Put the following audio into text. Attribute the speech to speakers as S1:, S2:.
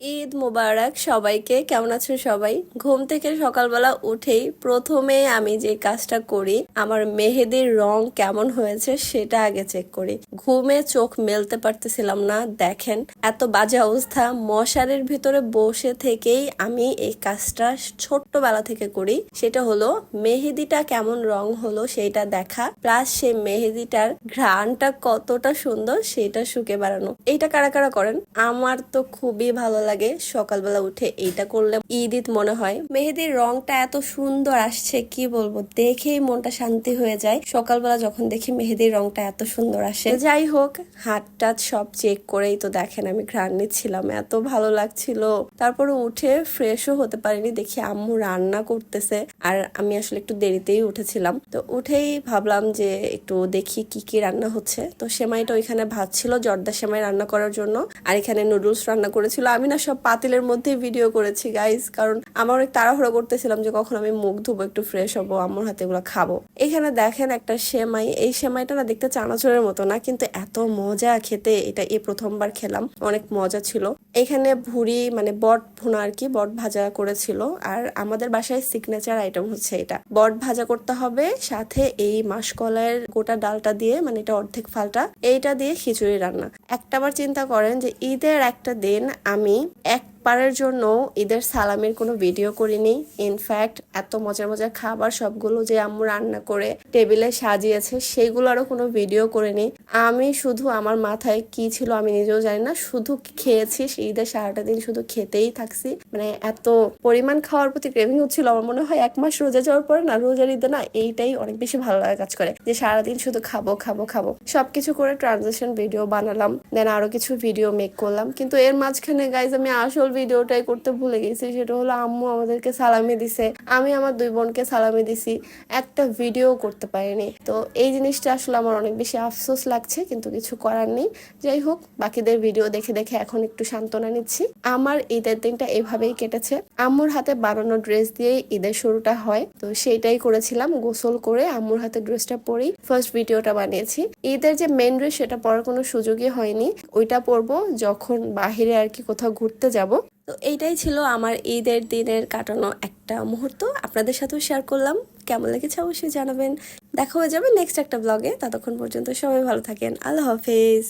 S1: ঈদ মোবারক সবাইকে। কেমন আছেন সবাই? ঘুম থেকে সকালবেলা উঠেই প্রথমে আমি যে কাজটা করি, আমার মেহেদির রং কেমন হয়েছে সেটা আগে চেক করি। ঘুমে চোখ মেলতে পারতেছিলাম না, দেখেন এত বাজে অবস্থা। মশারির ভিতরে বসে থেকেই আমি এই কাজটা ছোট্টবেলা থেকে করি। সেটা হলো মেহেদিটা কেমন রং হলো সেইটা দেখা, প্লাস সেই মেহেদিটার ঘ্রাণটা কতটা সুন্দর সেটা শুকে বেড়ানো। এইটা কারা কারা করেন? আমার তো খুবই ভালো লাগে সকালবেলা উঠে এইটা করলে ঈদ ঈদ মনে হয়। মেহেদির রংটা এত সুন্দর আসছে, কি বলবো, দেখেই মনটা শান্তি হয়ে যায় সকালবেলা যখন দেখি মেহেদির রংটা এত সুন্দর আসে। যাই হোক, হাত টাত সব চেক করেই তো দেখেন আমি ঘ্রাণ নিচ্ছিলাম, এত ভালো লাগছিল। তারপরে উঠে ফ্রেশও হতে পারিনি, দেখি আম্মু রান্না করতেছে। আর আমি আসলে একটু দেরিতেই উঠেছিলাম, তো উঠেই ভাবলাম যে একটু দেখি কি কি রান্না হচ্ছে। তো সেমাইটা ওইখানে ভাত ছিল, জর্দা সেমাই রান্না করার জন্য, আর এখানে নুডলস রান্না করেছিল। আমি না সব পাতিলের মধ্যে ভিডিও করেছি গাইস, কারণ আমার অনেক তাড়াহুড়ো করতেছিলাম যে কখন আমি মুখ ধুবো, একটু ফ্রেশ হবো, আম্মুর হাতে এগুলো খাবো। এখানে দেখেন একটা সেমাই, এই সেমাইটা না দেখতে চানাচুরের মতো না, কিন্তু এত মজা খেতে। এটা এই প্রথমবার খেলাম, অনেক মজা ছিল। এখানে ভুড়ি মানে বট ভুনা আর কি, বট ভাজা করেছিল। আর আমাদের বাসায় সিগনেচার আইটেম হচ্ছে এটা, বট ভাজা করতে হবে, সাথে এই মাসকলাইয়ের গোটা ডালটা দিয়ে, মানে এটা অর্ধেক ফালটা, এইটা দিয়ে খিচুড়ি রান্না। একটাবার চিন্তা করেন যে ঈদের একটা দিন আমি একবারের জন্য ঈদের সালামির কোনো ভিডিও করিনি। ইনফ্যাক্ট এত মজার মজার খাবার সবগুলো যে আম্মু রান্না করে টেবিলে সাজিয়েছে সেগুলোরও কোনো ভিডিও করিনি। আমি শুধু, আমার মাথায় কি ছিল আমি নিজেও জানি না, শুধু খেয়েছি ঈদের সারাটা দিন, শুধু খেতেই থাকছি। মানে এত পরিমাণ খাওয়ার প্রতি ক্রেভিং হচ্ছিল। আমার মনে হয় 1 মাস রোজা যাওয়ার পরে না, রোজার ঈদে না এইটাই অনেক বেশি ভালো লাগা কাজ করে, যে সারাদিন শুধু খাবো খাবো খাবো। সবকিছু করে ট্রানজিশন ভিডিও বানালাম, দেন আরো কিছু ভিডিও মেক করলাম। কিন্তু এর মাঝখানে গাইজ আমি আসল ভিডিওটাই করতে ভুলে গেছি। সেটা হলো আম্মু আমাদেরকে সালামি দিছে, আমি আমার 2 বোনকে সালামি দিছি, একটা ভিডিও করতে পারিনি। তো এই জিনিসটা আসলে আমার অনেক বেশি আফসোস লাগছে, কিন্তু কিছু করার নেই। যাই হোক, বাকিদের ভিডিও দেখে দেখে এখন একটু সান্ত্বনা নিচ্ছি। আমার ঈদের দিনটা এভাবেই কেটেছে। আম্মুর হাতে বানানো ড্রেস দিয়ে ঈদের শুরুটা হয়, তো সেইটাই করেছিলাম। গোসল করে আম্মুর হাতে ড্রেসটা পরেই ফার্স্ট ভিডিওটা বানিয়েছি। ঈদের যে মেন ড্রেস সেটা পরার কোনো সুযোগই হয়নি, ওইটা পরবো যখন বাহিরে আর কি কোথাও ঘুরতে যাব। তো এইটাই ছিল আমার ঈদের দিনের কাটানো একটা মুহূর্ত, আপনাদের সাথেও শেয়ার করলাম। কেমন লেগেছে অবশ্যই জানাবেন। দেখা হয়ে যাবে নেক্সট একটা ব্লগে। ততক্ষণ পর্যন্ত সবাই ভালো থাকেন। আল্লাহ হাফেজ।